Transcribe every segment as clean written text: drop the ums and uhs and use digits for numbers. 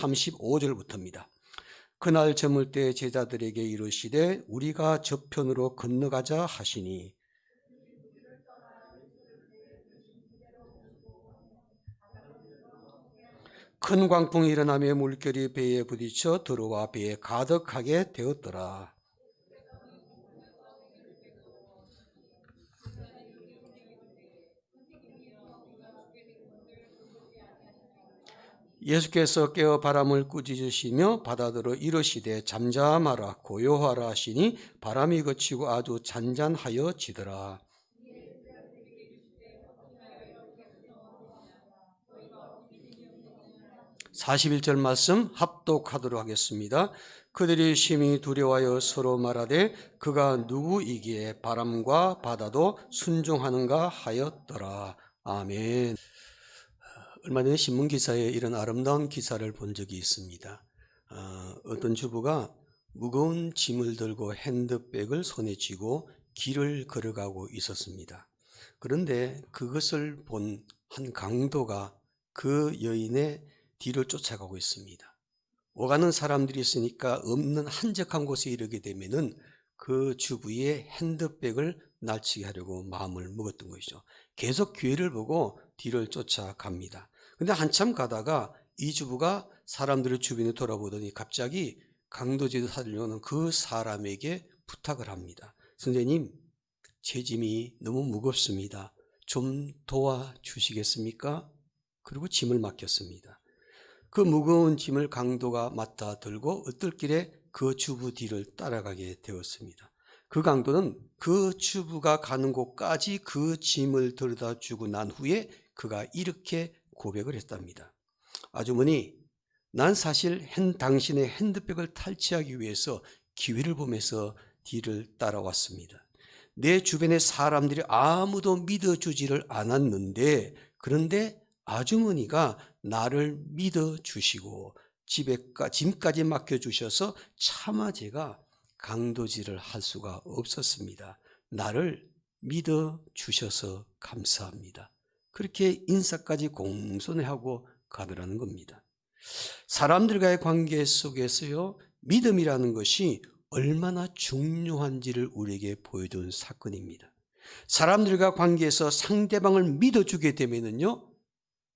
35절부터입니다. 그날 저물 때 제자들에게 이르시되 우리가 저편으로 건너가자 하시니 큰 광풍이 일어나며 물결이 배에 부딪혀 들어와 배에 가득하게 되었더라. 예수께서 깨어 바람을 꾸짖으시며 바다더러 이르시되 잠잠하라 고요하라 하시니 바람이 그치고 아주 잔잔하여지더라. 41절 말씀 합독하도록 하겠습니다. 그들이 심히 두려워하여 서로 말하되 그가 누구이기에 바람과 바다도 순종하는가 하였더라. 아멘. 얼마 전에 신문기사에 이런 아름다운 기사를 본 적이 있습니다. 어떤 주부가 무거운 짐을 들고 핸드백을 손에 쥐고 길을 걸어가고 있었습니다. 그런데 그것을 본 한 강도가 그 여인의 뒤를 쫓아가고 있습니다. 오가는 사람들이 있으니까 없는 한적한 곳에 이르게 되면은 그 주부의 핸드백을 날치게 하려고 마음을 먹었던 것이죠. 계속 기회를 보고 뒤를 쫓아갑니다. 근데 한참 가다가 이 주부가 사람들을 주변에 돌아보더니 갑자기 강도짓을 하려는 그 사람에게 부탁을 합니다. 선생님, 제 짐이 너무 무겁습니다. 좀 도와주시겠습니까? 그리고 짐을 맡겼습니다. 그 무거운 짐을 강도가 맡아 들고 어떨길에 그 주부 뒤를 따라가게 되었습니다. 그 강도는 그 주부가 가는 곳까지 그 짐을 들여다 주고 난 후에 그가 이렇게 고백을 했답니다. 아주머니, 난 사실 당신의 핸드백을 탈취하기 위해서 기회를 보면서 뒤를 따라왔습니다. 내 주변의 사람들이 아무도 믿어주지를 않았는데 그런데 아주머니가 나를 믿어주시고 짐까지 맡겨주셔서 차마 제가 강도질을 할 수가 없었습니다. 나를 믿어주셔서 감사합니다. 그렇게 인사까지 공손해하고 가더라는 겁니다. 사람들과의 관계 속에서요, 믿음이라는 것이 얼마나 중요한지를 우리에게 보여준 사건입니다. 사람들과 관계에서 상대방을 믿어주게 되면은요,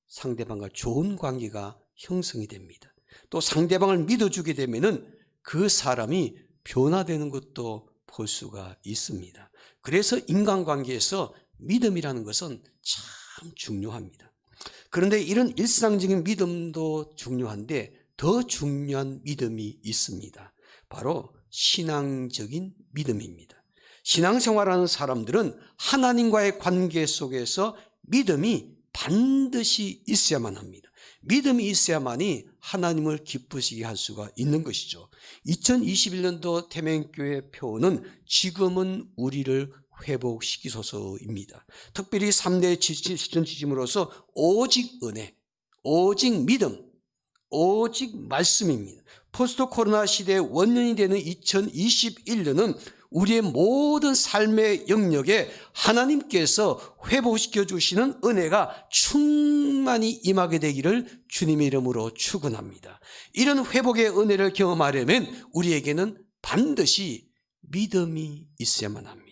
상대방과 좋은 관계가 형성이 됩니다. 또 상대방을 믿어주게 되면은 그 사람이 변화되는 것도 볼 수가 있습니다. 그래서 인간관계에서 믿음이라는 것은 참 중요합니다. 그런데 이런 일상적인 믿음도 중요한데 더 중요한 믿음이 있습니다. 바로 신앙적인 믿음입니다. 신앙생활하는 사람들은 하나님과의 관계 속에서 믿음이 반드시 있어야만 합니다. 믿음이 있어야만이 하나님을 기쁘시게 할 수가 있는 것이죠. 2021년도 태명교회 표어는 지금은 우리를 회복시키소서입니다. 특별히 3대 실천 지침으로서 오직 은혜, 오직 믿음, 오직 말씀입니다. 포스트 코로나 시대의 원년이 되는 2021년은 우리의 모든 삶의 영역에 하나님께서 회복시켜 주시는 은혜가 충만히 임하게 되기를 주님의 이름으로 축원합니다. 이런 회복의 은혜를 경험하려면 우리에게는 반드시 믿음이 있어야만 합니다.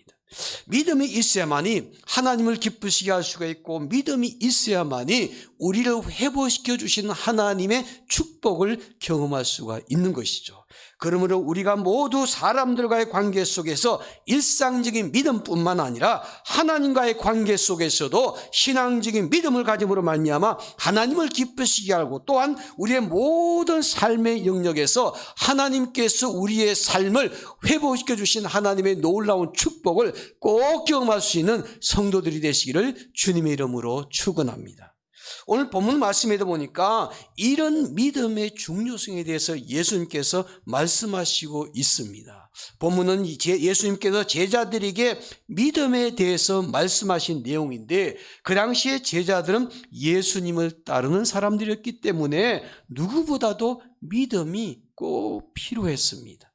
믿음이 있어야만이 하나님을 기쁘시게 할 수가 있고 믿음이 있어야만이 우리를 회복시켜 주시는 하나님의 축복을 경험할 수가 있는 것이죠. 그러므로 우리가 모두 사람들과의 관계 속에서 일상적인 믿음뿐만 아니라 하나님과의 관계 속에서도 신앙적인 믿음을 가짐으로 말미암아 하나님을 기쁘시게 하고 또한 우리의 모든 삶의 영역에서 하나님께서 우리의 삶을 회복시켜 주신 하나님의 놀라운 축복을 꼭 경험할 수 있는 성도들이 되시기를 주님의 이름으로 축원합니다. 오늘 본문 말씀에도 보니까 이런 믿음의 중요성에 대해서 예수님께서 말씀하시고 있습니다. 본문은 예수님께서 제자들에게 믿음에 대해서 말씀하신 내용인데 그 당시에 제자들은 예수님을 따르는 사람들이었기 때문에 누구보다도 믿음이 꼭 필요했습니다.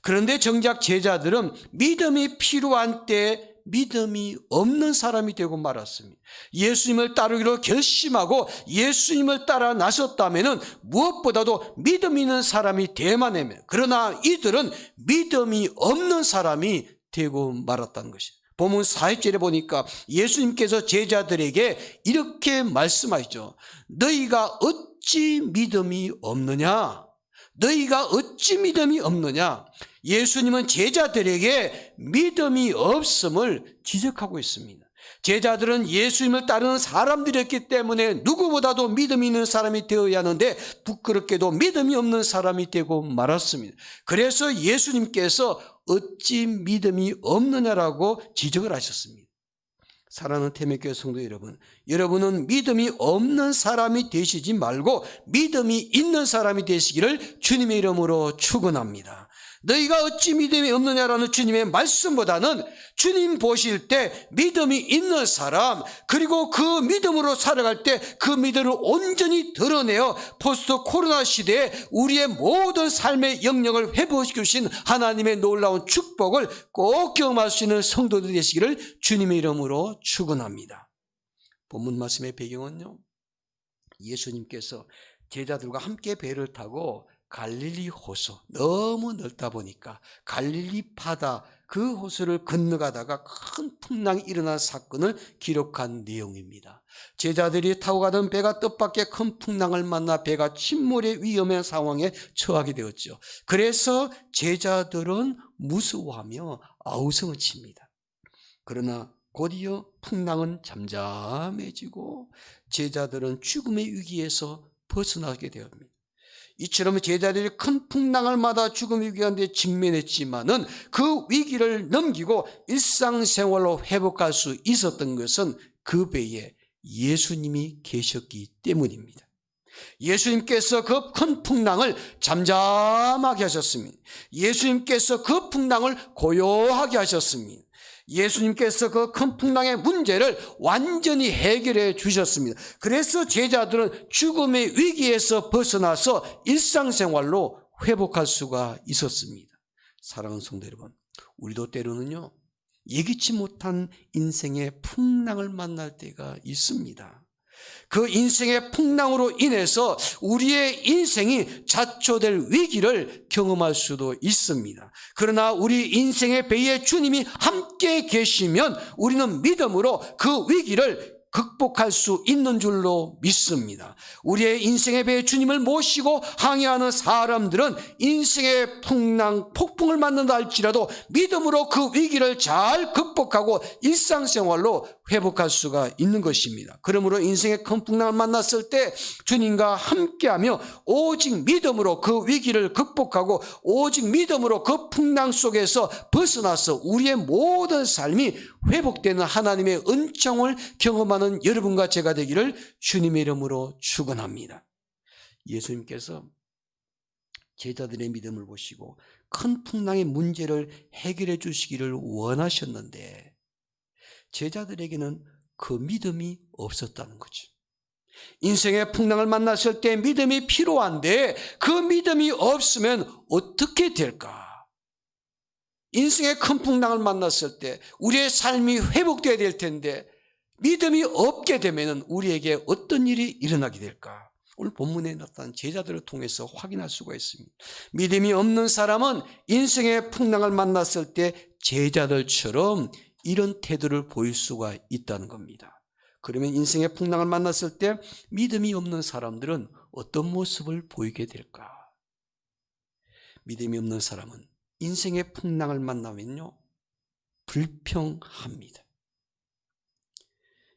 그런데 정작 제자들은 믿음이 필요한 때 믿음이 없는 사람이 되고 말았습니다. 예수님을 따르기로 결심하고 예수님을 따라 나섰다면 무엇보다도 믿음 있는 사람이 되야만 합니다. 그러나 이들은 믿음이 없는 사람이 되고 말았다는 것입니다. 본문 40절에 보니까 예수님께서 제자들에게 이렇게 말씀하시죠. 너희가 어찌 믿음이 없느냐? 너희가 어찌 믿음이 없느냐? 예수님은 제자들에게 믿음이 없음을 지적하고 있습니다. 제자들은 예수님을 따르는 사람들이었기 때문에 누구보다도 믿음이 있는 사람이 되어야 하는데 부끄럽게도 믿음이 없는 사람이 되고 말았습니다. 그래서 예수님께서 어찌 믿음이 없느냐라고 지적을 하셨습니다. 사랑하는 태백교회 성도 여러분, 여러분은 믿음이 없는 사람이 되시지 말고 믿음이 있는 사람이 되시기를 주님의 이름으로 축원합니다. 너희가 어찌 믿음이 없느냐라는 주님의 말씀보다는 주님 보실 때 믿음이 있는 사람, 그리고 그 믿음으로 살아갈 때 그 믿음을 온전히 드러내어 포스트 코로나 시대에 우리의 모든 삶의 영역을 회복시켜 주신 하나님의 놀라운 축복을 꼭 경험할 수 있는 성도들 되시기를 주님의 이름으로 축원합니다. 본문 말씀의 배경은요, 예수님께서 제자들과 함께 배를 타고 갈릴리 호수, 너무 넓다 보니까 갈릴리 바다 그 호수를 건너가다가 큰 풍랑이 일어난 사건을 기록한 내용입니다. 제자들이 타고 가던 배가 뜻밖의 큰 풍랑을 만나 배가 침몰의 위험한 상황에 처하게 되었죠. 그래서 제자들은 무서워하며 아우성을 칩니다. 그러나 곧이어 풍랑은 잠잠해지고 제자들은 죽음의 위기에서 벗어나게 되었습니다. 이처럼 제자들이 큰 풍랑을 맞아 죽음의 위기에 직면했지만은 그 위기를 넘기고 일상생활로 회복할 수 있었던 것은 그 배에 예수님이 계셨기 때문입니다. 예수님께서 그 큰 풍랑을 잠잠하게 하셨습니다. 예수님께서 그 풍랑을 고요하게 하셨습니다. 예수님께서 그 큰 풍랑의 문제를 완전히 해결해 주셨습니다. 그래서 제자들은 죽음의 위기에서 벗어나서 일상생활로 회복할 수가 있었습니다. 사랑하는 성도 여러분, 우리도 때로는요, 예기치 못한 인생의 풍랑을 만날 때가 있습니다. 그 인생의 풍랑으로 인해서 우리의 인생이 자초될 위기를 경험할 수도 있습니다. 그러나 우리 인생의 배에 주님이 함께 계시면 우리는 믿음으로 그 위기를 극복할 수 있는 줄로 믿습니다. 우리의 인생의 배에 주님을 모시고 항해하는 사람들은 인생의 풍랑, 폭풍을 맞는다 할지라도 믿음으로 그 위기를 잘 극복하고 일상생활로 회복할 수가 있는 것입니다. 그러므로 인생의 큰 풍랑을 만났을 때 주님과 함께하며 오직 믿음으로 그 위기를 극복하고 오직 믿음으로 그 풍랑 속에서 벗어나서 우리의 모든 삶이 회복되는 하나님의 은총을 경험하는 여러분과 제가 되기를 주님의 이름으로 축원합니다. 예수님께서 제자들의 믿음을 보시고 큰 풍랑의 문제를 해결해 주시기를 원하셨는데 제자들에게는 그 믿음이 없었다는 거죠. 인생의 풍랑을 만났을 때 믿음이 필요한데 그 믿음이 없으면 어떻게 될까? 인생의 큰 풍랑을 만났을 때 우리의 삶이 회복되어야 될 텐데 믿음이 없게 되면 우리에게 어떤 일이 일어나게 될까? 오늘 본문에 나타난 제자들을 통해서 확인할 수가 있습니다. 믿음이 없는 사람은 인생의 풍랑을 만났을 때 제자들처럼 이런 태도를 보일 수가 있다는 겁니다. 그러면 인생의 풍랑을 만났을 때 믿음이 없는 사람들은 어떤 모습을 보이게 될까? 믿음이 없는 사람은 인생의 풍랑을 만나면요, 불평합니다.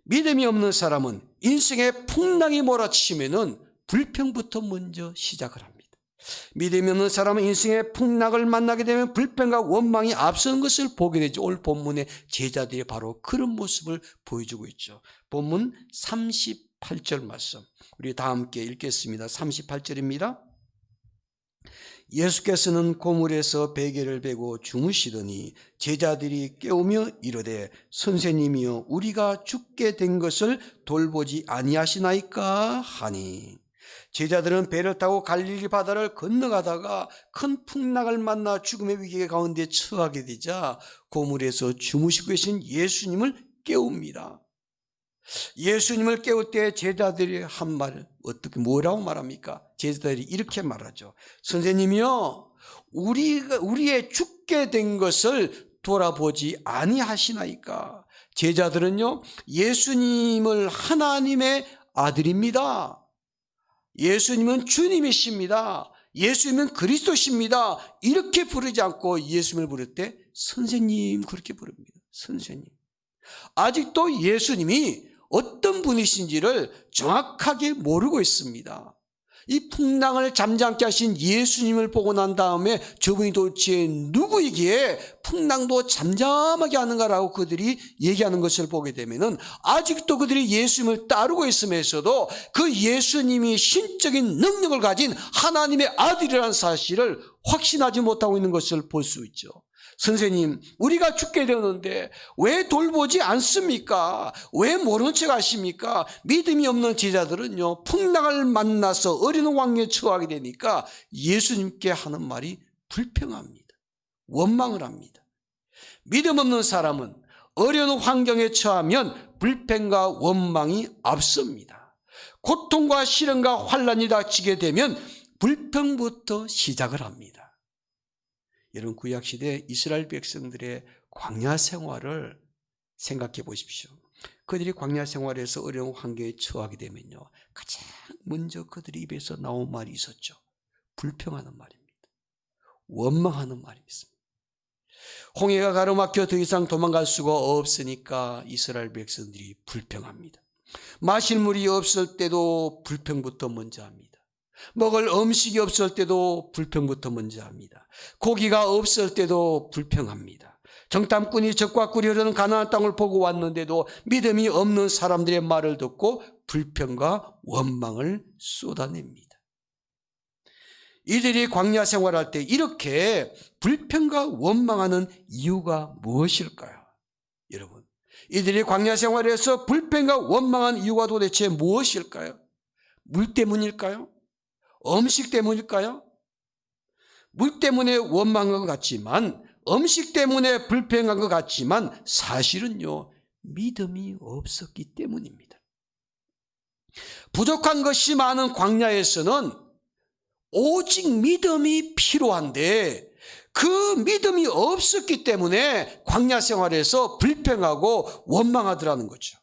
믿음이 없는 사람은 인생의 풍랑이 몰아치면은 불평부터 먼저 시작을 합니다. 믿음이 없는 사람은 인생의 풍랑을 만나게 되면 불평과 원망이 앞서는 것을 보게 되죠. 오늘 본문의 제자들이 바로 그런 모습을 보여주고 있죠. 본문 38절 말씀 우리 다 함께 읽겠습니다. 38절입니다. 예수께서는 고물에서 베개를 베고 주무시더니 제자들이 깨우며 이르되 선생님이여 우리가 죽게 된 것을 돌보지 아니하시나이까 하니 제자들은 배를 타고 갈릴리 바다를 건너가다가 큰 풍랑을 만나 죽음의 위기 가운데 처하게 되자 고물에서 주무시고 계신 예수님을 깨웁니다. 예수님을 깨울 때 제자들이 한 말, 어떻게 뭐라고 말합니까? 제자들이 이렇게 말하죠. 선생님이요, 우리의 죽게 된 것을 돌아보지 아니하시나이까. 제자들은요, 예수님을 하나님의 아들입니다. 예수님은 주님이십니다. 예수님은 그리스도십니다. 이렇게 부르지 않고 예수님을 부를 때 선생님 그렇게 부릅니다. 선생님. 아직도 예수님이 어떤 분이신지를 정확하게 모르고 있습니다. 이 풍랑을 잠잠케 하신 예수님을 보고 난 다음에 저분이 도대체 누구이기에 풍랑도 잠잠하게 하는가라고 그들이 얘기하는 것을 보게 되면은 아직도 그들이 예수님을 따르고 있으면서도 그 예수님이 신적인 능력을 가진 하나님의 아들이라는 사실을 확신하지 못하고 있는 것을 볼 수 있죠. 선생님, 우리가 죽게 되었는데 왜 돌보지 않습니까? 왜 모르는 척 하십니까? 믿음이 없는 제자들은요, 풍랑을 만나서 어린 왕에 처하게 되니까 예수님께 하는 말이 불평합니다. 원망을 합니다. 믿음 없는 사람은 어려운 환경에 처하면 불평과 원망이 앞섭니다. 고통과 시련과 환난이 닥치게 되면 불평부터 시작을 합니다. 여러분, 구약시대 이스라엘 백성들의 광야 생활을 생각해 보십시오. 그들이 광야 생활에서 어려운 환경에 처하게 되면요, 가장 먼저 그들이 입에서 나온 말이 있었죠. 불평하는 말입니다. 원망하는 말이 있습니다. 홍해가 가로막혀 더 이상 도망갈 수가 없으니까 이스라엘 백성들이 불평합니다. 마실 물이 없을 때도 불평부터 먼저 합니다. 먹을 음식이 없을 때도 불평부터 먼저 합니다. 고기가 없을 때도 불평합니다. 정탐꾼이 적과 꿀이 흐르는 가나안 땅을 보고 왔는데도 믿음이 없는 사람들의 말을 듣고 불평과 원망을 쏟아냅니다. 이들이 광야 생활할 때 이렇게 불평과 원망하는 이유가 무엇일까요? 여러분, 이들이 광야 생활에서 불평과 원망한 이유가 도대체 무엇일까요? 물 때문일까요? 음식 때문일까요? 물 때문에 원망한 것 같지만, 음식 때문에 불평한 것 같지만 사실은요, 믿음이 없었기 때문입니다. 부족한 것이 많은 광야에서는 오직 믿음이 필요한데 그 믿음이 없었기 때문에 광야 생활에서 불평하고 원망하더라는 거죠.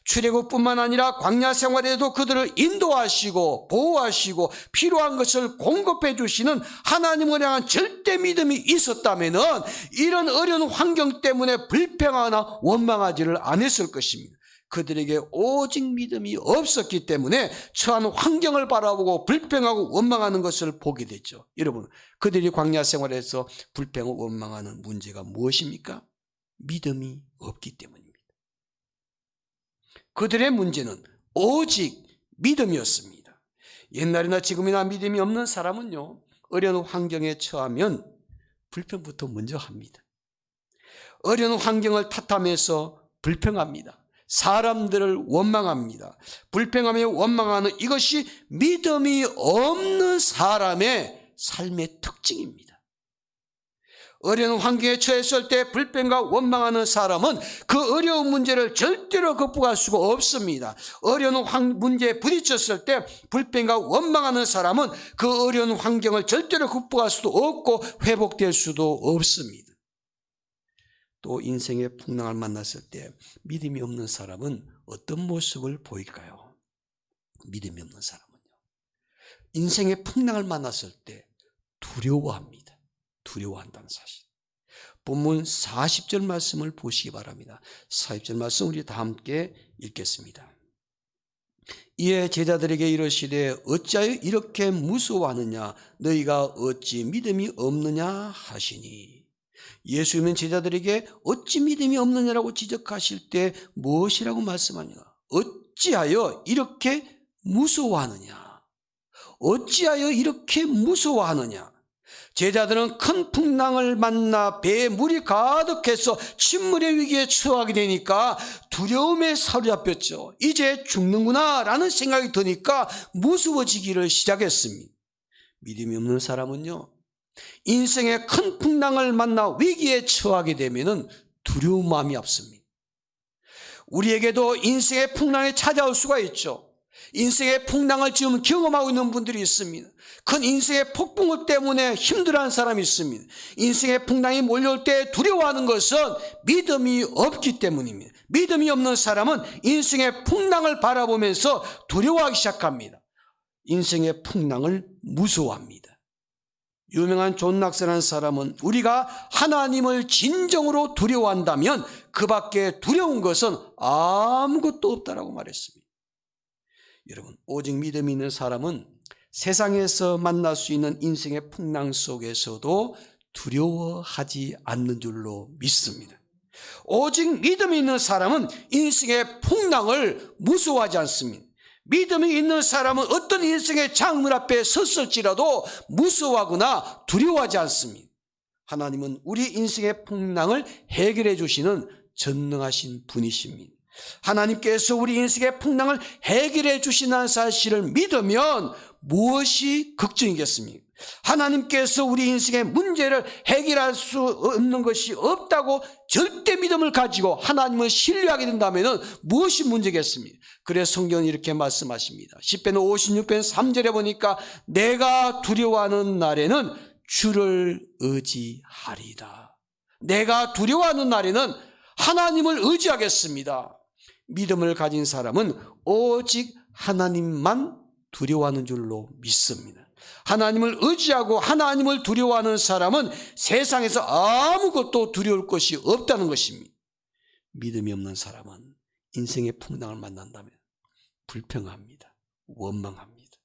출애굽뿐만 아니라 광야 생활에도 그들을 인도하시고 보호하시고 필요한 것을 공급해 주시는 하나님을 향한 절대 믿음이 있었다면은 이런 어려운 환경 때문에 불평하거나 원망하지를 않았을 것입니다. 그들에게 오직 믿음이 없었기 때문에 처한 환경을 바라보고 불평하고 원망하는 것을 보게 됐죠. 여러분, 그들이 광야 생활에서 불평하고 원망하는 문제가 무엇입니까? 믿음이 없기 때문입니다. 그들의 문제는 오직 믿음이었습니다. 옛날이나 지금이나 믿음이 없는 사람은요, 어려운 환경에 처하면 불평부터 먼저 합니다. 어려운 환경을 탓하면서 불평합니다. 사람들을 원망합니다. 불평하며 원망하는 이것이 믿음이 없는 사람의 삶의 특징입니다. 어려운 환경에 처했을 때 불평과 원망하는 사람은 그 어려운 문제를 절대로 극복할 수가 없습니다. 어려운 문제에 부딪혔을 때 불평과 원망하는 사람은 그 어려운 환경을 절대로 극복할 수도 없고 회복될 수도 없습니다. 또 인생의 풍랑을 만났을 때 믿음이 없는 사람은 어떤 모습을 보일까요? 믿음이 없는 사람은요, 인생의 풍랑을 만났을 때 두려워합니다. 두려워한다는 사실. 본문 40절 말씀을 보시기 바랍니다. 40절 말씀 우리 다 함께 읽겠습니다. 이에 제자들에게 이르시되 어찌하여 이렇게 무서워하느냐? 너희가 어찌 믿음이 없느냐 하시니. 예수님은 제자들에게 어찌 믿음이 없느냐라고 지적하실 때 무엇이라고 말씀하냐? 어찌하여 이렇게 무서워하느냐? 어찌하여 이렇게 무서워하느냐? 제자들은 큰 풍랑을 만나 배에 물이 가득해서 침몰의 위기에 처하게 되니까 두려움에 사로잡혔죠. 이제 죽는구나 라는 생각이 드니까 무서워지기를 시작했습니다. 믿음이 없는 사람은요, 인생의 큰 풍랑을 만나 위기에 처하게 되면 두려운 마음이 없습니다. 우리에게도 인생의 풍랑이 찾아올 수가 있죠. 인생의 풍랑을 지금 경험하고 있는 분들이 있습니다. 큰 인생의 폭풍우 때문에 힘들어하는 사람이 있습니다. 인생의 풍랑이 몰려올 때 두려워하는 것은 믿음이 없기 때문입니다. 믿음이 없는 사람은 인생의 풍랑을 바라보면서 두려워하기 시작합니다. 인생의 풍랑을 무서워합니다. 유명한 존 락스라는 사람은 우리가 하나님을 진정으로 두려워한다면 그 밖에 두려운 것은 아무것도 없다라고 말했습니다. 여러분, 오직 믿음이 있는 사람은 세상에서 만날 수 있는 인생의 풍랑 속에서도 두려워하지 않는 줄로 믿습니다. 오직 믿음이 있는 사람은 인생의 풍랑을 무서워하지 않습니다. 믿음이 있는 사람은 어떤 인생의 장물 앞에 섰을지라도 무서워하거나 두려워하지 않습니다. 하나님은 우리 인생의 풍랑을 해결해 주시는 전능하신 분이십니다. 하나님께서 우리 인생의 풍랑을 해결해 주신다는 사실을 믿으면 무엇이 걱정이겠습니까? 하나님께서 우리 인생의 문제를 해결할 수 없는 것이 없다고 절대 믿음을 가지고 하나님을 신뢰하게 된다면 무엇이 문제겠습니까? 그래서 성경은 이렇게 말씀하십니다. 시편 56편 3절에 보니까 내가 두려워하는 날에는 주를 의지하리다. 내가 두려워하는 날에는 하나님을 의지하겠습니다. 믿음을 가진 사람은 오직 하나님만 두려워하는 줄로 믿습니다. 하나님을 의지하고 하나님을 두려워하는 사람은 세상에서 아무것도 두려울 것이 없다는 것입니다. 믿음이 없는 사람은 인생의 풍랑을 만난다면 불평합니다. 원망합니다.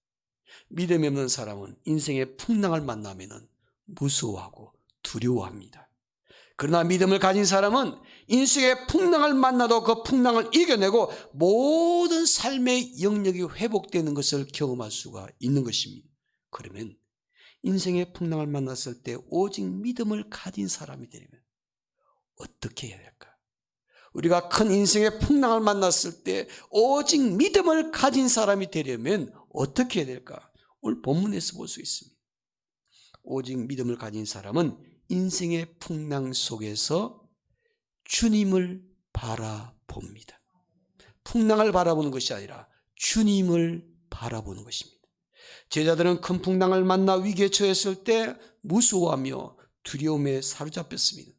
믿음이 없는 사람은 인생의 풍랑을 만나면 무서워하고 두려워합니다. 그러나 믿음을 가진 사람은 인생의 풍랑을 만나도 그 풍랑을 이겨내고 모든 삶의 영역이 회복되는 것을 경험할 수가 있는 것입니다. 그러면 인생의 풍랑을 만났을 때 오직 믿음을 가진 사람이 되려면 어떻게 해야 될까? 우리가 큰 인생의 풍랑을 만났을 때 오직 믿음을 가진 사람이 되려면 어떻게 해야 될까? 오늘 본문에서 볼 수 있습니다. 오직 믿음을 가진 사람은 인생의 풍랑 속에서 주님을 바라봅니다. 풍랑을 바라보는 것이 아니라 주님을 바라보는 것입니다. 제자들은 큰 풍랑을 만나 위기에 처했을 때 무서워하며 두려움에 사로잡혔습니다.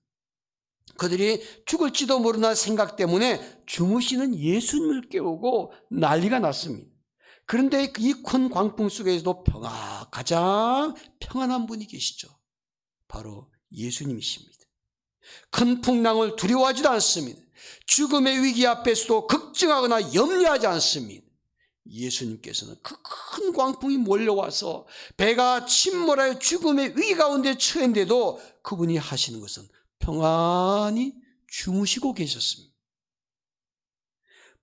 그들이 죽을지도 모르는 생각 때문에 주무시는 예수님을 깨우고 난리가 났습니다. 그런데 이 큰 광풍 속에서도 가장 평안한 분이 계시죠. 바로 예수님이십니다. 큰 풍랑을 두려워하지도 않습니다. 죽음의 위기 앞에서도 걱정하거나 염려하지 않습니다. 예수님께서는 그 큰 광풍이 몰려와서 배가 침몰하여 죽음의 위기 가운데 처했는데도 그분이 하시는 것은 평안히 주무시고 계셨습니다.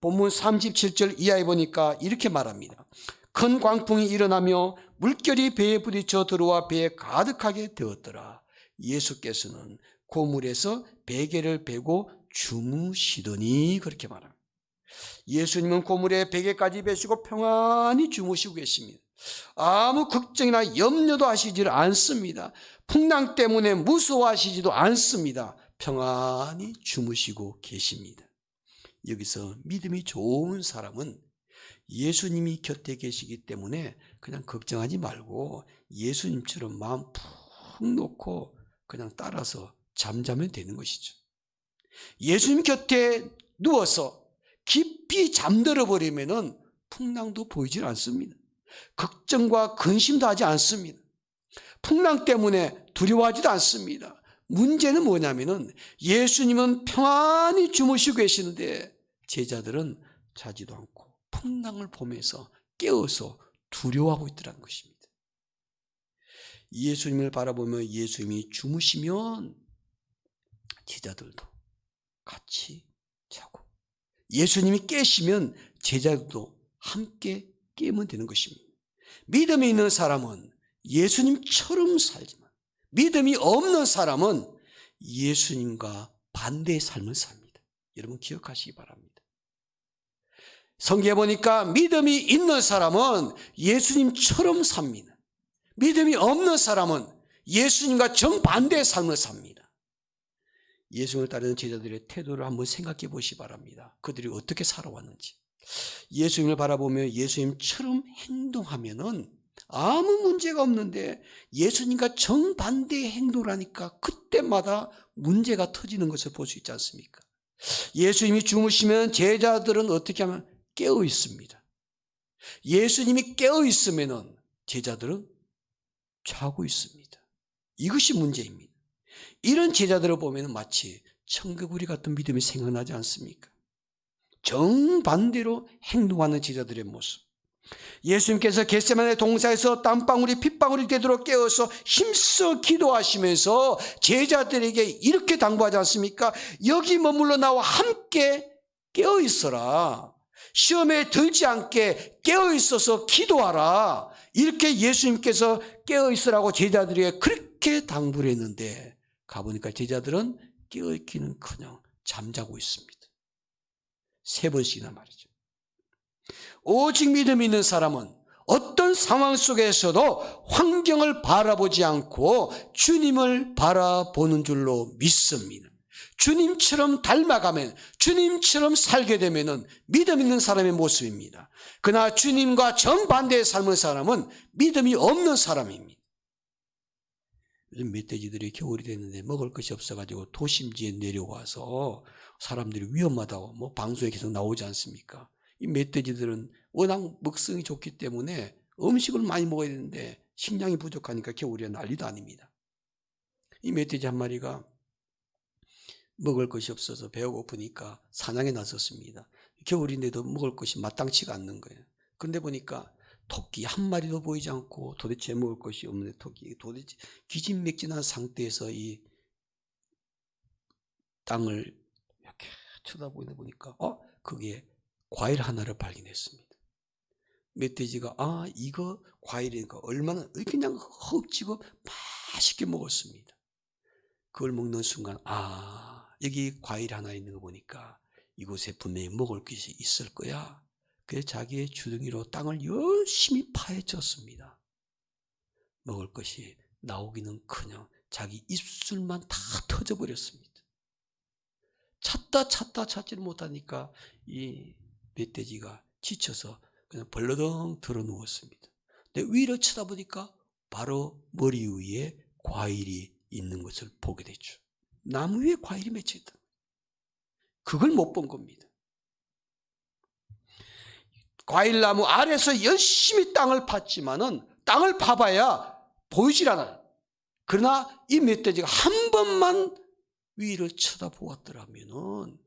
본문 37절 이하에 보니까 이렇게 말합니다. 큰 광풍이 일어나며 물결이 배에 부딪혀 들어와 배에 가득하게 되었더라. 예수께서는 고물에서 베개를 베고 주무시더니 그렇게 말합니다. 예수님은 고물에 베개까지 베시고 평안히 주무시고 계십니다. 아무 걱정이나 염려도 하시지 않습니다. 풍랑 때문에 무서워하시지도 않습니다. 평안히 주무시고 계십니다. 여기서 믿음이 좋은 사람은 예수님이 곁에 계시기 때문에 그냥 걱정하지 말고 예수님처럼 마음 푹 놓고 그냥 따라서 잠자면 되는 것이죠. 예수님 곁에 누워서 깊이 잠들어 버리면은 풍랑도 보이질 않습니다. 걱정과 근심도 하지 않습니다. 풍랑 때문에 두려워하지도 않습니다. 문제는 뭐냐면은 예수님은 평안히 주무시고 계시는데 제자들은 자지도 않고 풍랑을 보면서 깨어서 두려워하고 있더라는 것입니다. 예수님을 바라보며 예수님이 주무시면 제자들도 같이 자고, 예수님이 깨시면 제자들도 함께 깨면 되는 것입니다. 믿음이 있는 사람은 예수님처럼 살지만 믿음이 없는 사람은 예수님과 반대의 삶을 삽니다. 여러분 기억하시기 바랍니다. 성경에 보니까 믿음이 있는 사람은 예수님처럼 삽니다. 믿음이 없는 사람은 예수님과 정반대의 삶을 삽니다. 예수님을 따르는 제자들의 태도를 한번 생각해 보시기 바랍니다. 그들이 어떻게 살아왔는지. 예수님을 바라보며 예수님처럼 행동하면은 아무 문제가 없는데 예수님과 정반대의 행동을 하니까 그때마다 문제가 터지는 것을 볼 수 있지 않습니까? 예수님이 주무시면 제자들은 어떻게 하면 깨어 있습니다. 예수님이 깨어 있으면 제자들은 자고 있습니다. 이것이 문제입니다. 이런 제자들을 보면 마치 청개구리 같은 믿음이 생각나지 않습니까? 정반대로 행동하는 제자들의 모습. 예수님께서 겟세마네 동산에서 땀방울이 핏방울이 되도록 깨어서 힘써 기도하시면서 제자들에게 이렇게 당부하지 않습니까? 여기 머물러 나와 함께 깨어 있어라. 시험에 들지 않게 깨어 있어서 기도하라. 이렇게 예수님께서 깨어 있으라고 제자들에게 그렇게 당부를 했는데 가보니까 제자들은 깨어 있기는커녕 잠자고 있습니다. 3번씩이나 말이죠. 오직 믿음이 있는 사람은 어떤 상황 속에서도 환경을 바라보지 않고 주님을 바라보는 줄로 믿습니다. 주님처럼 닮아가면, 주님처럼 살게 되면 믿음 있는 사람의 모습입니다. 그러나 주님과 정반대의 삶의 사람은 믿음이 없는 사람입니다. 요즘 멧돼지들이 겨울이 됐는데 먹을 것이 없어가지고 도심지에 내려와서 사람들이 위험하다고 방송에 계속 나오지 않습니까? 이 멧돼지들은 워낙 먹성이 좋기 때문에 음식을 많이 먹어야 되는데 식량이 부족하니까 겨울에 난리도 아닙니다. 이 멧돼지 한 마리가 먹을 것이 없어서 배가 고프니까 사냥에 나섰습니다. 겨울인데도 먹을 것이 마땅치가 않는 거예요. 그런데 보니까 토끼 한 마리도 보이지 않고 도대체 먹을 것이 없는데 토끼 도대체 기진맥진한 상태에서 이 땅을 이렇게 쳐다보다 보니까 그게 과일 하나를 발견했습니다. 멧돼지가 이거 과일이니까 얼마나 그냥 흡집어 맛있게 먹었습니다. 그걸 먹는 순간 여기 과일 하나 있는 거 보니까 이곳에 분명히 먹을 것이 있을 거야. 그래서 자기의 주둥이로 땅을 열심히 파헤쳤습니다. 먹을 것이 나오기는커녕 자기 입술만 다 터져버렸습니다. 찾다 찾지를 못하니까 이 멧돼지가 지쳐서 그냥 벌러덩 들어 누웠습니다. 근데 위로 쳐다보니까 바로 머리 위에 과일이 있는 것을 보게 됐죠. 나무 위에 과일이 맺혀 있다. 그걸 못 본 겁니다. 과일나무 아래서 열심히 땅을 팠지만은 땅을 파봐야 보이질 않아요. 그러나 이 멧돼지가 한 번만 위를 쳐다보았더라면은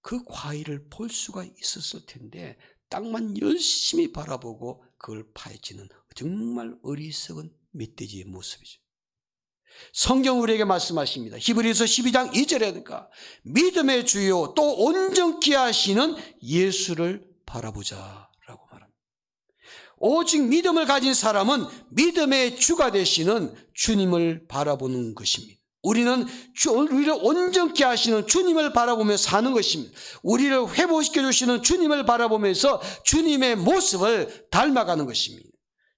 그 과일을 볼 수가 있었을 텐데 땅만 열심히 바라보고 그걸 파헤치는 정말 어리석은 멧돼지의 모습이죠. 성경 우리에게 말씀하십니다. 히브리서 12장 2절에니까 믿음의 주요 또 온전케 하시는 예수를 바라보자라고 말합니다. 오직 믿음을 가진 사람은 믿음의 주가 되시는 주님을 바라보는 것입니다. 우리를 온전케 하시는 주님을 바라보며 사는 것입니다. 우리를 회복시켜 주시는 주님을 바라보면서 주님의 모습을 닮아가는 것입니다.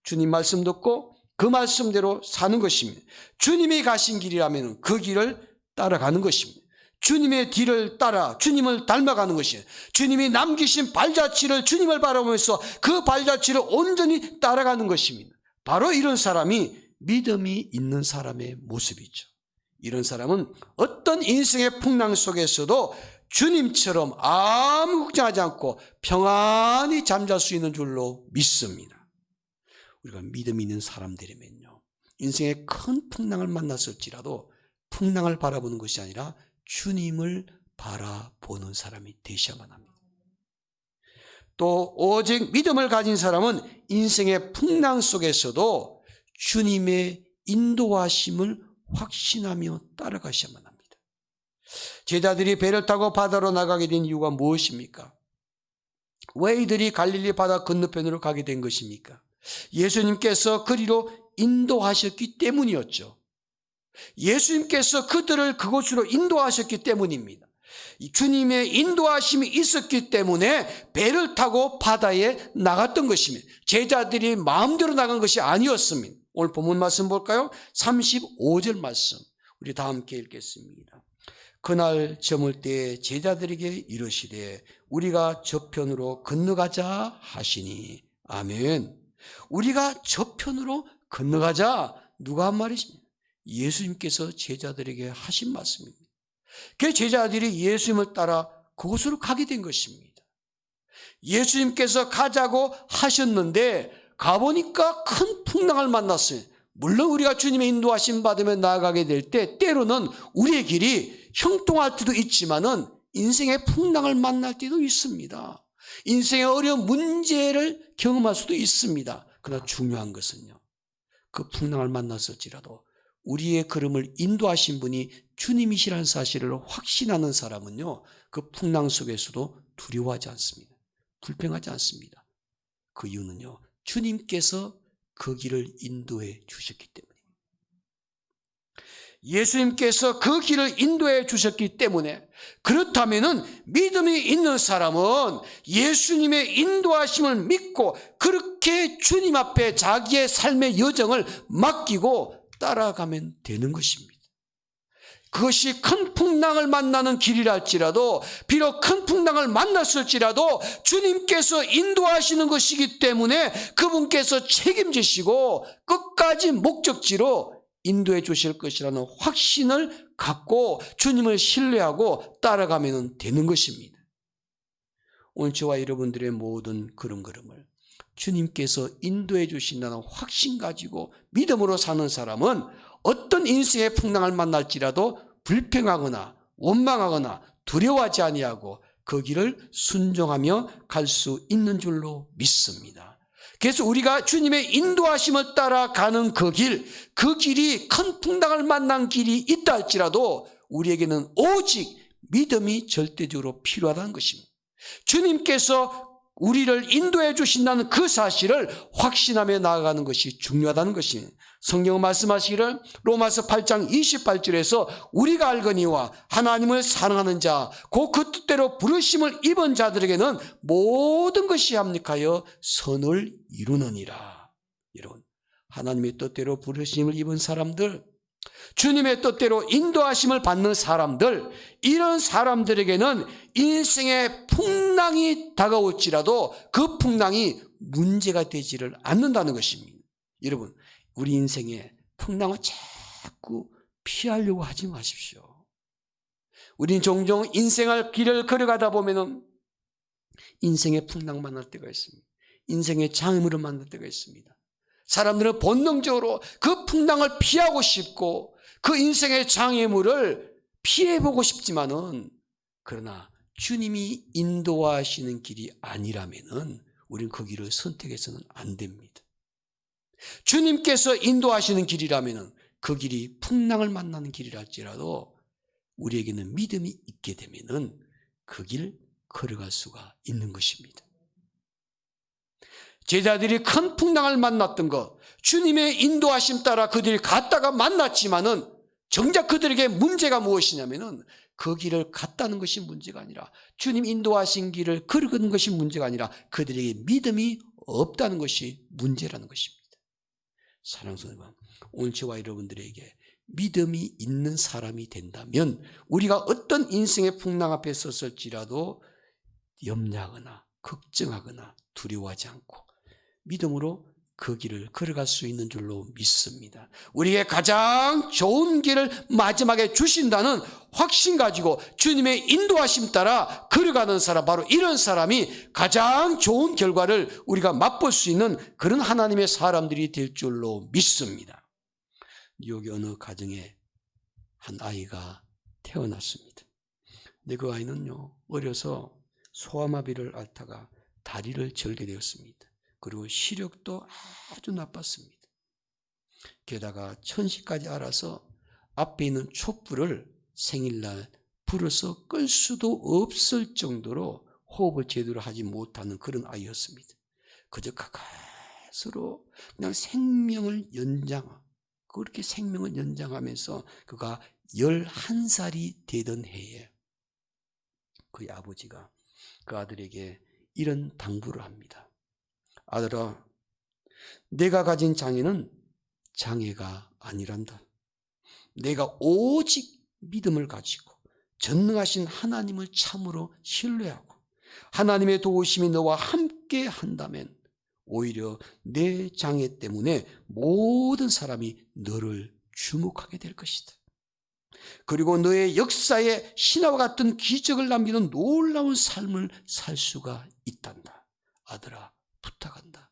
주님 말씀 듣고 그 말씀대로 사는 것입니다. 주님이 가신 길이라면 그 길을 따라가는 것입니다. 주님의 뒤를 따라 주님을 닮아가는 것이에요. 주님이 남기신 발자취를 주님을 바라보면서 그 발자취를 온전히 따라가는 것입니다. 바로 이런 사람이 믿음이 있는 사람의 모습이죠. 이런 사람은 어떤 인생의 풍랑 속에서도 주님처럼 아무 걱정하지 않고 평안히 잠잘 수 있는 줄로 믿습니다. 우리가 믿음 있는 사람들이면요, 인생의 큰 풍랑을 만났을지라도 풍랑을 바라보는 것이 아니라 주님을 바라보는 사람이 되셔야만 합니다. 또 오직 믿음을 가진 사람은 인생의 풍랑 속에서도 주님의 인도하심을 확신하며 따라가셔야만 합니다. 제자들이 배를 타고 바다로 나가게 된 이유가 무엇입니까? 왜 이들이 갈릴리 바다 건너편으로 가게 된 것입니까? 예수님께서 그리로 인도하셨기 때문이었죠. 예수님께서 그들을 그곳으로 인도하셨기 때문입니다. 주님의 인도하심이 있었기 때문에 배를 타고 바다에 나갔던 것입니다. 제자들이 마음대로 나간 것이 아니었습니다. 오늘 본문 말씀 볼까요? 35절 말씀 우리 다 함께 읽겠습니다. 그날 저물 때에 제자들에게 이르시되 우리가 저편으로 건너가자 하시니. 아멘. 우리가 저편으로 건너가자. 누가 한 말이십니까? 예수님께서 제자들에게 하신 말씀입니다. 그 제자들이 예수님을 따라 그곳으로 가게 된 것입니다. 예수님께서 가자고 하셨는데 가보니까 큰 풍랑을 만났어요. 물론 우리가 주님의 인도하심 받으며 나아가게 될 때 때로는 우리의 길이 형통할 때도 있지만은 인생의 풍랑을 만날 때도 있습니다. 인생의 어려운 문제를 경험할 수도 있습니다. 그러나 중요한 것은요, 그 풍랑을 만났을지라도 우리의 걸음을 인도하신 분이 주님이시라는 사실을 확신하는 사람은요, 그 풍랑 속에서도 두려워하지 않습니다. 불평하지 않습니다. 그 이유는요, 주님께서 그 길을 인도해 주셨기 때문입니다. 예수님께서 그 길을 인도해 주셨기 때문에, 그렇다면은 믿음이 있는 사람은 예수님의 인도하심을 믿고 그렇게 주님 앞에 자기의 삶의 여정을 맡기고 따라가면 되는 것입니다. 그것이 큰 풍랑을 만나는 길이랄지라도, 비록 큰 풍랑을 만났을지라도 주님께서 인도하시는 것이기 때문에 그분께서 책임지시고 끝까지 목적지로 인도해 주실 것이라는 확신을 갖고 주님을 신뢰하고 따라가면 되는 것입니다. 오늘 저와 여러분들의 모든 걸음걸음을 주님께서 인도해 주신다는 확신 가지고 믿음으로 사는 사람은 어떤 인생의 풍랑을 만날지라도 불평하거나 원망하거나 두려워하지 아니하고 그 길을 순종하며 갈 수 있는 줄로 믿습니다. 그래서 우리가 주님의 인도하심을 따라가는 그 길이 큰 풍랑을 만난 길이 있다 할지라도 우리에게는 오직 믿음이 절대적으로 필요하다는 것입니다. 주님께서 우리를 인도해 주신다는 그 사실을 확신하며 나아가는 것이 중요하다는 것입니다. 성경은 말씀하시기를 로마서 8장 28절에서 우리가 알거니와 하나님을 사랑하는 자 곧 그 뜻대로 부르심을 입은 자들에게는 모든 것이 합력하여 선을 이루느니라. 여러분, 하나님의 뜻대로 부르심을 입은 사람들, 주님의 뜻대로 인도하심을 받는 사람들, 이런 사람들에게는 인생의 풍랑이 다가올지라도 그 풍랑이 문제가 되지를 않는다는 것입니다. 여러분, 우리 인생에 풍랑을 자꾸 피하려고 하지 마십시오. 우린 종종 인생을 길을 걸어가다 보면은 인생의 풍랑 만날 때가 있습니다. 인생의 장애물을 만날 때가 있습니다. 사람들은 본능적으로 그 풍랑을 피하고 싶고 그 인생의 장애물을 피해보고 싶지만은, 그러나 주님이 인도하시는 길이 아니라면은 우리는 그 길을 선택해서는 안 됩니다. 주님께서 인도하시는 길이라면은 그 길이 풍랑을 만나는 길이랄지라도 우리에게는 믿음이 있게 되면은 그 길 걸어갈 수가 있는 것입니다. 제자들이 큰 풍랑을 만났던 것, 주님의 인도하심 따라 그들이 갔다가 만났지만은 정작 그들에게 문제가 무엇이냐면은 그 길을 갔다는 것이 문제가 아니라, 주님 인도하신 길을 걸어가는 것이 문제가 아니라 그들에게 믿음이 없다는 것이 문제라는 것입니다. 사랑하는 여러분, 오늘 저와 여러분들에게 믿음이 있는 사람이 된다면 우리가 어떤 인생의 풍랑 앞에 섰을지라도 염려하거나 걱정하거나 두려워하지 않고 믿음으로 그 길을 걸어갈 수 있는 줄로 믿습니다. 우리에게 가장 좋은 길을 마지막에 주신다는 확신 가지고 주님의 인도하심 따라 걸어가는 사람, 바로 이런 사람이 가장 좋은 결과를 우리가 맛볼 수 있는 그런 하나님의 사람들이 될 줄로 믿습니다. 뉴욕의 어느 가정에 한 아이가 태어났습니다. 근데 그 아이는요, 어려서 소아마비를 앓다가 다리를 절게 되었습니다. 그리고 시력도 아주 나빴습니다. 게다가 천시까지 알아서 앞에 있는 촛불을 생일날 불어서 끌 수도 없을 정도로 호흡을 제대로 하지 못하는 그런 아이였습니다. 그저 가까스로 그냥 생명을 연장하고 그렇게 생명을 연장하면서 그가 11살이 되던 해에 그의 아버지가 그 아들에게 이런 당부를 합니다. 아들아, 내가 가진 장애는 장애가 아니란다. 내가 오직 믿음을 가지고 전능하신 하나님을 참으로 신뢰하고 하나님의 도우심이 너와 함께 한다면 오히려 내 장애 때문에 모든 사람이 너를 주목하게 될 것이다. 그리고 너의 역사에 신화와 같은 기적을 남기는 놀라운 삶을 살 수가 있단다. 아들아, 부탁한다.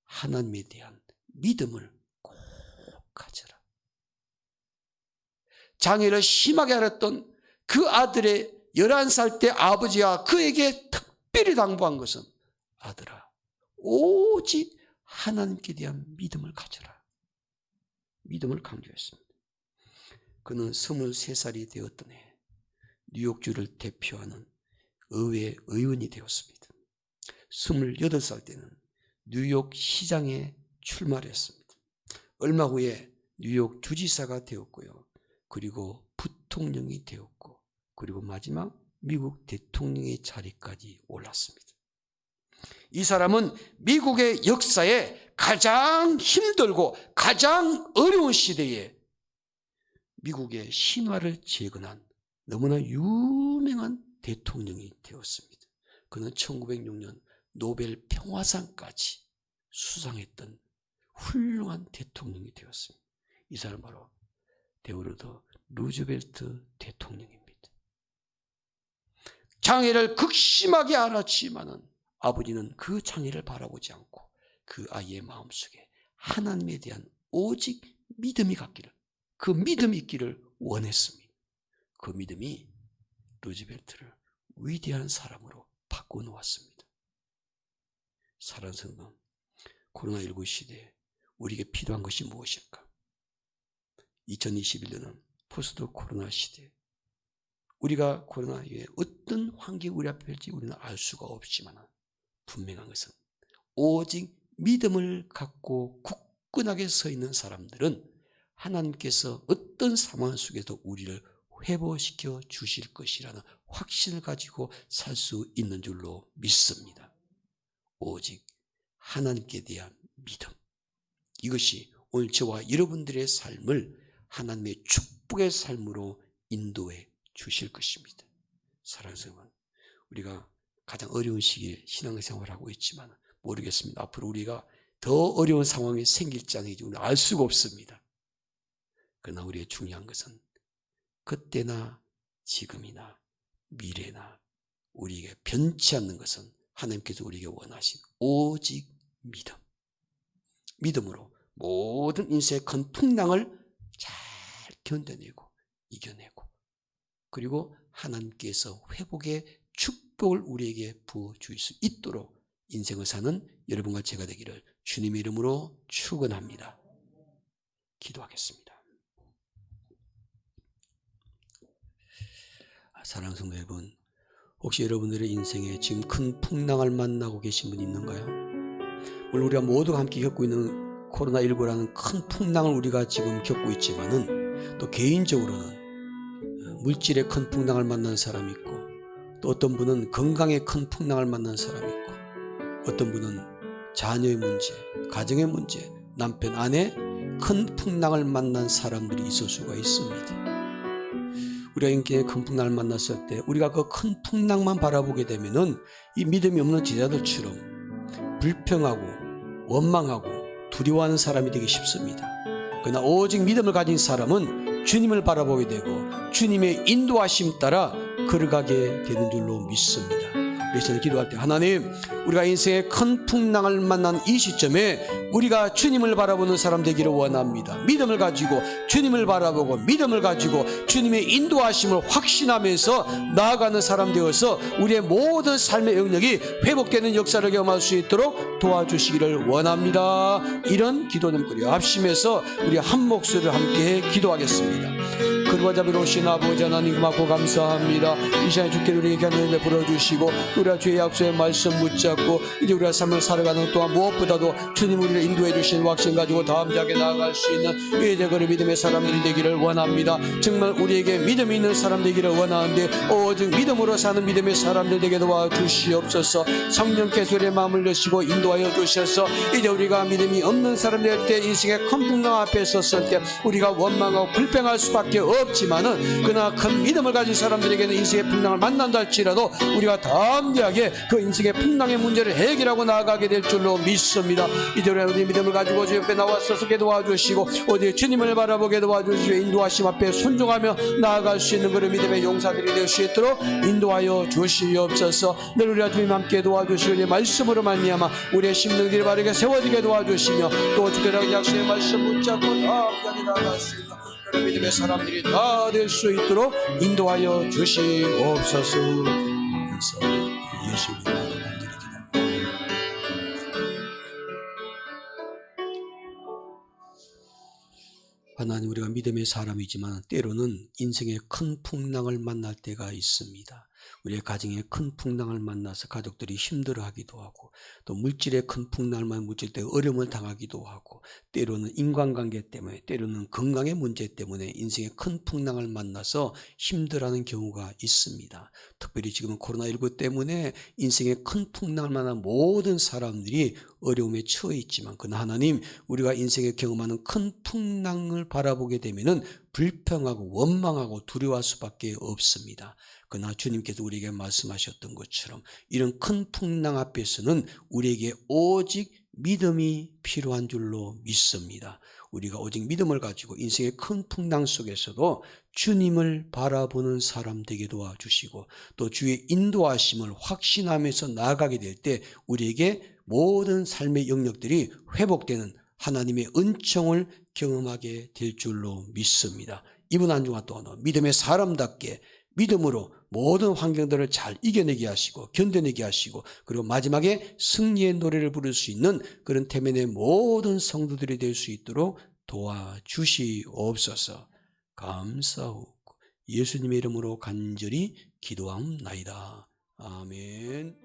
하나님에 대한 믿음을 꼭 가져라. 장애를 심하게 앓았던 그 아들의 11살 때 아버지가 그에게 특별히 당부한 것은 아들아, 오직 하나님께 대한 믿음을 가져라. 믿음을 강조했습니다. 그는 23살이 되었던 해 뉴욕주를 대표하는 의회 의원이 되었습니다. 28살 때는 뉴욕 시장에 출마를 했습니다. 얼마 후에 뉴욕 주지사가 되었고요. 그리고 부통령이 되었고 그리고 마지막 미국 대통령의 자리까지 올랐습니다. 이 사람은 미국의 역사에 가장 힘들고 가장 어려운 시대에 미국의 신화를 재건한 너무나 유명한 대통령이 되었습니다. 그는 1906년 노벨 평화상까지 수상했던 훌륭한 대통령이 되었습니다. 이 사람 바로 데오도어 루즈벨트 대통령입니다. 장애를 극심하게 앓았지만은 아버지는 그 장애를 바라보지 않고 그 아이의 마음속에 하나님에 대한 오직 믿음이 갖기를, 그 믿음이 있기를 원했습니다. 그 믿음이 루즈벨트를 위대한 사람으로 바꿔놓았습니다. 사랑하는 성도, 코로나19 시대에 우리에게 필요한 것이 무엇일까? 2021년은 포스트 코로나 시대, 우리가 코로나 이후에 어떤 환경이 우리 앞에 펼지 우리는 알 수가 없지만 분명한 것은 오직 믿음을 갖고 굳건하게 서 있는 사람들은 하나님께서 어떤 상황 속에서 우리를 회복시켜 주실 것이라는 확신을 가지고 살 수 있는 줄로 믿습니다. 오직 하나님께 대한 믿음, 이것이 오늘 저와 여러분들의 삶을 하나님의 축복의 삶으로 인도해 주실 것입니다. 사랑하는 성도, 우리가 가장 어려운 시기에 신앙생활을 하고 있지만 모르겠습니다. 앞으로 우리가 더 어려운 상황이 생길지 안 생길지 우리는 알 수가 없습니다. 그러나 우리의 중요한 것은 그때나 지금이나 미래나 우리에게 변치 않는 것은 하나님께서 우리에게 원하신 오직 믿음. 믿음으로 모든 인생의 큰 풍랑을 잘 견뎌내고 이겨내고 그리고 하나님께서 회복의 축복을 우리에게 부어주실 수 있도록 인생을 사는 여러분과 제가 되기를 주님의 이름으로 축원합니다. 기도하겠습니다. 사랑하는 성도 여러분, 혹시 여러분들의 인생에 지금 큰 풍랑을 만나고 계신 분 있는가요? 물론 우리가 모두가 함께 겪고 있는 코로나19라는 큰 풍랑을 우리가 지금 겪고 있지만은 또 개인적으로는 물질의 큰 풍랑을 만난 사람이 있고 또 어떤 분은 건강의 큰 풍랑을 만난 사람이 있고 어떤 분은 자녀의 문제, 가정의 문제, 남편, 아내 큰 풍랑을 만난 사람들이 있을 수가 있습니다. 우리가 인생의 큰 풍랑을 만났을 때 우리가 그 큰 풍랑만 바라보게 되면은 이 믿음이 없는 제자들처럼 불평하고 원망하고 두려워하는 사람이 되기 쉽습니다. 그러나 오직 믿음을 가진 사람은 주님을 바라보게 되고 주님의 인도하심 따라 걸어가게 되는 줄로 믿습니다. 그래서 저는 기도할 때 하나님, 우리가 인생의 큰 풍랑을 만난 이 시점에 우리가 주님을 바라보는 사람 되기를 원합니다. 믿음을 가지고 주님을 바라보고 믿음을 가지고 주님의 인도하심을 확신하면서 나아가는 사람 되어서 우리의 모든 삶의 영역이 회복되는 역사를 경험할 수 있도록 도와주시기를 원합니다. 이런 기도는 그리 합심해서 우리 한 목소리를 함께 기도하겠습니다. 그리고 자비로 오신 아버지 하나님 고맙고 감사합니다. 이 시간에 주께 우리에게 하나님 베풀어 주시고 우리가 주의 약속의 말씀 붙잡고 이제 우리가 삶을 살아가는 동안 무엇보다도 주님 우리를 우리를 인도해 주신 확신 가지고 담대하게 나아갈 수 있는 이대거리 믿음의 사람들이 되기를 원합니다. 정말 우리에게 믿음이 있는 사람 되기를 원하는데 오직 믿음으로 사는 믿음의 사람들 되게 도와주시옵소서. 성령께서 우리의 마음을 여시고 인도하여 주셔서 이제 우리가 믿음이 없는 사람 될 때 인생의 큰 풍랑 앞에 섰을 때 우리가 원망하고 불평할 수밖에 없지만은 그러나 큰 믿음을 가진 사람들에게는 인생의 풍랑을 만난다 할지라도 우리가 담대하게 그 인생의 풍랑의 문제를 해결하고 나아가게 될 줄로 믿습니다. 이제 우리 믿음을 가지고 주 옆에 나와서게 도와주시고 어디 주님을 바라보게 도와주시고 인도하심 앞에 순종하며 나아갈 수 있는 그런 믿음의 용사들이 될 수 있도록 인도하여 주시옵소서. 늘 우리와 주님 함께 도와주시고 우리의 말씀으로 말미암아 우리의 심령들이 바르게 세워지게 도와주시며 또 주께서 약속의 말씀 붙잡고 담대하게 나아갈 수 있는 그런 믿음의 사람들이 다 될 수 있도록 인도하여 주시옵소서. 예수님 이름으로 간절히 기도합니다. 하나님, 우리가 믿음의 사람이지만 때로는 인생의 큰 풍랑을 만날 때가 있습니다. 우리의 가정에 큰 풍랑을 만나서 가족들이 힘들어하기도 하고 또 물질의 큰 풍랑을 물질 때 어려움을 당하기도 하고 때로는 인간관계 때문에 때로는 건강의 문제 때문에 인생의 큰 풍랑을 만나서 힘들어하는 경우가 있습니다. 특별히 지금은 코로나19 때문에 인생의 큰 풍랑을 만난 모든 사람들이 어려움에 처해 있지만 그러나 하나님, 우리가 인생에 경험하는 큰 풍랑을 바라보게 되면은 불평하고 원망하고 두려워할 수밖에 없습니다. 그러나 주님께서 우리에게 말씀하셨던 것처럼 이런 큰 풍랑 앞에서는 우리에게 오직 믿음이 필요한 줄로 믿습니다. 우리가 오직 믿음을 가지고 인생의 큰 풍랑 속에서도 주님을 바라보는 사람 되게 도와주시고 또 주의 인도하심을 확신하면서 나아가게 될 때 우리에게 모든 삶의 영역들이 회복되는 하나님의 은총을 경험하게 될 줄로 믿습니다. 이번 한 주간 동안 믿음의 사람답게 믿음으로 모든 환경들을 잘 이겨내게 하시고 견뎌내게 하시고 그리고 마지막에 승리의 노래를 부를 수 있는 그런 태면의 모든 성도들이 될 수 있도록 도와주시옵소서. 감사하고 예수님의 이름으로 간절히 기도함나이다. 아멘.